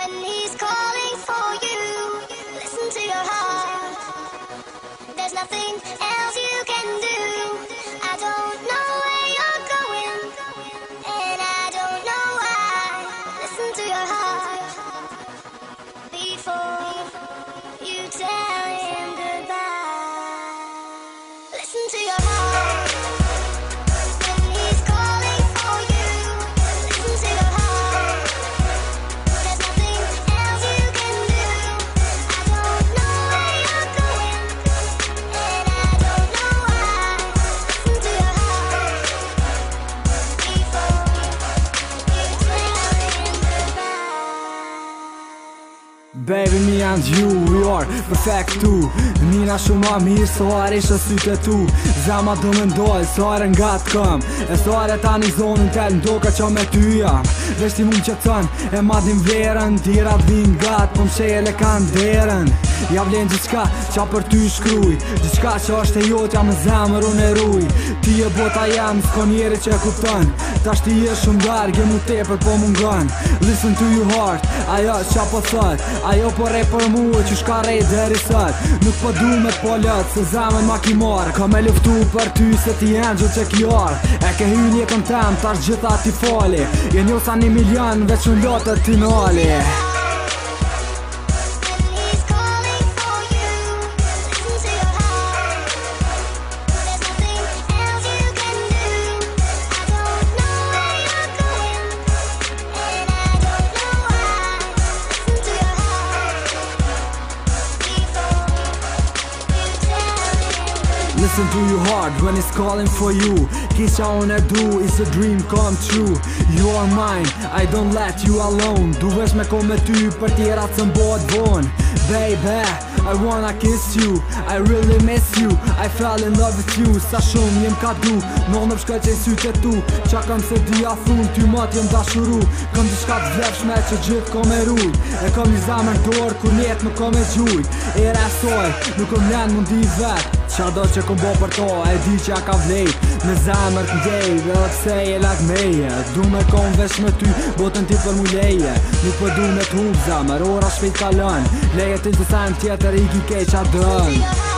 When he's calling for you, listen to your heart. There's nothing else you can do. I don't know where you're going, and I don't know why. Listen to your heart before you tell him goodbye. Listen to your heart. When he's calling for you, listen to your heart. There's nothing else you can do. I don't know where you're going, and I don't know why. Listen to your heart before you tell him goodbye. Baby, me and you, we are perfect too. Nina shumë ma mirë, so are ishë sytë tu. Zama do me ndollë, so are nga të këm. E so are ta një zonën tel, ndoka që me ty jam. Vesh ti mund që tënë, e madhin vlerën. Tira t'vin gatë, po m'shele kanë derën. Ja vlen gjithka qa për ty shkruj, gjithka që është e jotja me zemër unë e ruj. Ti e bota jam, s'ko njeri që e kupton. Tash ti e shumë dargë, e mu tepër po mungon. Listen to your heart, ajo qa po thot. Ajo po rej për mu e që shka rej deri sot. Nuk po du me t'po lët, se zemën ma ki marë. Ka me luftu për ty se ti engjë që kjarë. E ke hynë jetën tem, tash gjitha ti fali. Je njosa 1 milion, veç unë lotët ti nali. Listen to your heart when it's calling for you. Kisha unë e du, it's a dream come true. You are mine, I don't let you alone. Du vesh me ko me ty për tjera të mbot vonë. Baby, I wanna kiss you, I really miss you, I fell in love with you. Sa shumë jem ka du, në në pshka qenë sytë e tu. Qa kam se di a thun, ty mat jem dashuru. Kam di shka të vlepshme që gjithë kom e ruj. E kam një zamër dorë, kur njetë nuk kom e gjuj. E resoj, nuk kom len mundi vet. Qa do që kom bo për to, e di që a ka vlejt. Me zemër t'ndej, dhe pse e lak meje. Du me kom vesh me ty, botën ti për mu leje. Nuk për du me t'hub zemër, ora shpejt kalon. Leje ti të sajmë tjetër i ki kej qa dën.